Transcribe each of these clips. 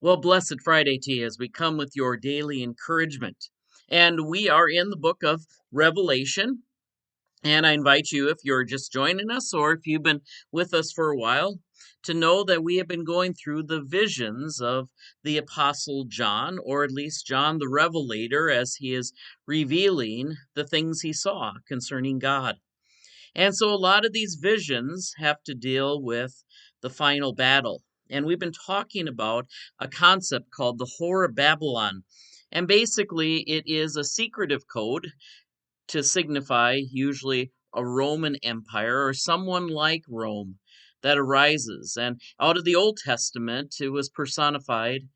Well, blessed Friday to you as we come with your daily encouragement. And we are in the book of Revelation. And I invite you, if you're just joining us or if you've been with us for a while, to know that we have been going through the visions of the Apostle John, or at least John the Revelator, as he is revealing the things he saw concerning God. And so a lot of these visions have to deal with the final battle. And we've been talking about a concept called the Whore of Babylon. And basically, it is a secretive code to signify usually a Roman Empire or someone like Rome that arises. And out of the Old Testament, it was personified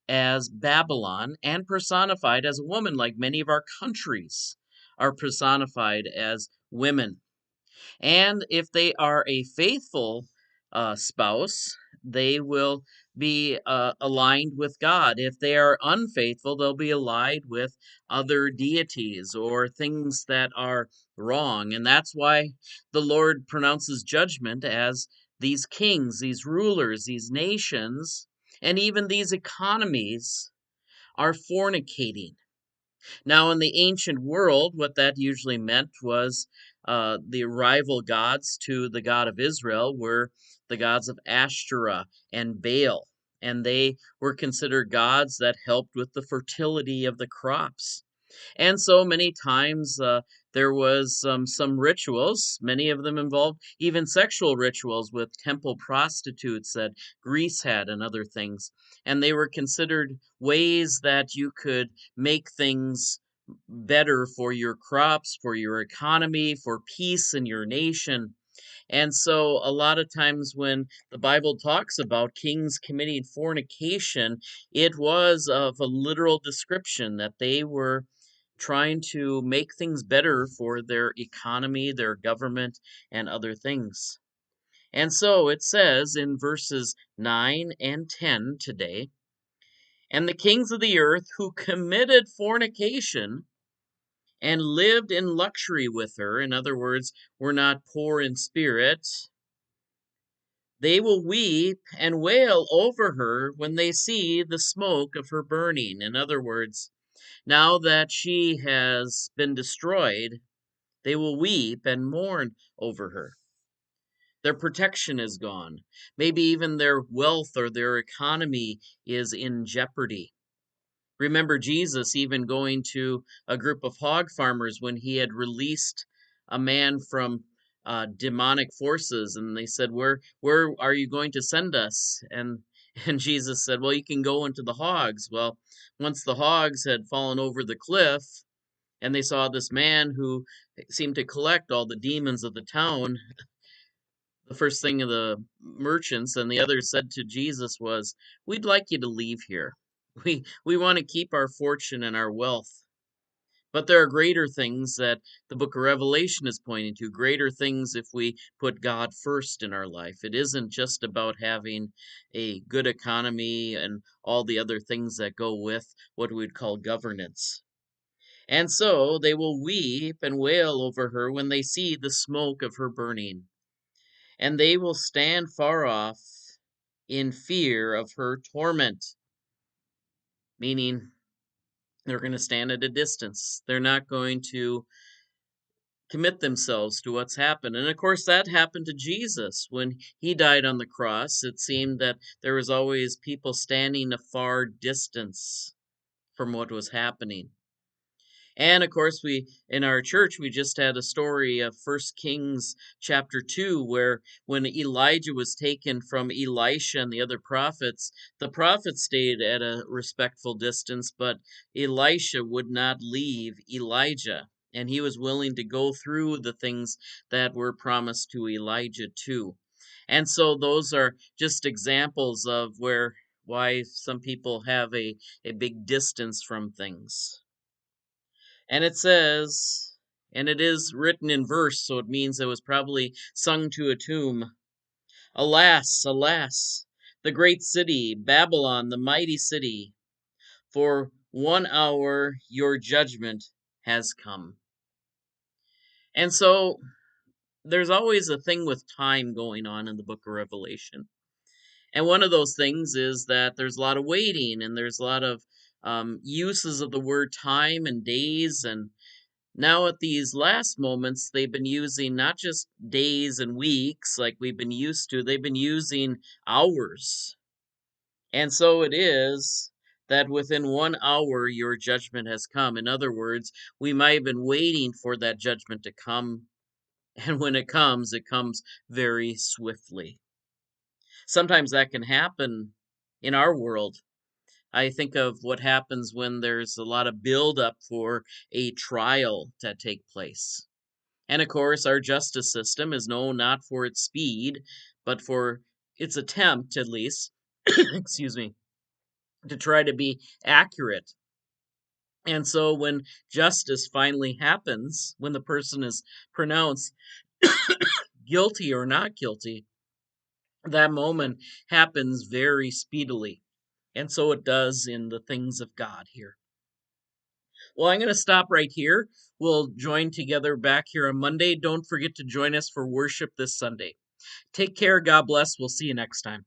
as Babylon and personified as a woman, like many of our countries are personified as women. And if they are a faithful spouse, they will be aligned with God. If they are unfaithful, they'll be allied with other deities or things that are wrong. And that's why the Lord pronounces judgment as these kings, these rulers, these nations, and even these economies are fornicating. Now, in the ancient world, what that usually meant was the rival gods to the God of Israel were the gods of Ashtoreth and Baal, and they were considered gods that helped with the fertility of the crops. And so many times there was some rituals, many of them involved even sexual rituals with temple prostitutes that Greece had and other things. And they were considered ways that you could make things better for your crops, for your economy, for peace in your nation. And so, a lot of times when the Bible talks about kings committing fornication, it was of a literal description that they were trying to make things better for their economy, their government, and other things. And so it says in verses 9 and 10 today, and the kings of the earth who committed fornication and lived in luxury with her, in other words, were not poor in spirit, they will weep and wail over her when they see the smoke of her burning. In other words, now that she has been destroyed, they will weep and mourn over her. Their protection is gone. Maybe even their wealth or their economy is in jeopardy. Remember Jesus even going to a group of hog farmers when he had released a man from demonic forces, and they said, "Where are you going to send us?" And Jesus said, "Well, you can go into the hogs." Well, once the hogs had fallen over the cliff, and they saw this man who seemed to collect all the demons of the town, the first thing of the merchants and the others said to Jesus was, "We'd like you to leave here. We want to keep our fortune and our wealth." But there are greater things that the book of Revelation is pointing to, greater things if we put God first in our life. It isn't just about having a good economy and all the other things that go with what we'd call governance. And so they will weep and wail over her when they see the smoke of her burning, and they will stand far off in fear of her torment, meaning they're going to stand at a distance. They're not going to commit themselves to what's happened. And of course, that happened to Jesus when he died on the cross. It seemed that there was always people standing a far distance from what was happening. And of course, we in our church we just had a story of First Kings chapter 2, where when Elijah was taken from Elisha and the other prophets, the prophets stayed at a respectful distance, but Elisha would not leave Elijah, and he was willing to go through the things that were promised to Elijah too. And so those are just examples of why some people have a big distance from things. And it says, and it is written in verse, so it means it was probably sung to a tomb. Alas, alas, the great city, Babylon, the mighty city, for 1 hour your judgment has come. And so there's always a thing with time going on in the book of Revelation. And one of those things is that there's a lot of waiting and there's a lot of uses of the word time and days. And now at these last moments, they've been using not just days and weeks like we've been used to, they've been using hours. And so it is that within 1 hour, your judgment has come. In other words, we might have been waiting for that judgment to come. And when it comes very swiftly. Sometimes that can happen in our world. I think of what happens when there's a lot of buildup for a trial to take place. And of course, our justice system is known not for its speed, but for its attempt, at least, excuse me, to try to be accurate. And so when justice finally happens, when the person is pronounced guilty or not guilty, that moment happens very speedily. And so it does in the things of God here. Well, I'm going to stop right here. We'll join together back here on Monday. Don't forget to join us for worship this Sunday. Take care. God bless. We'll see you next time.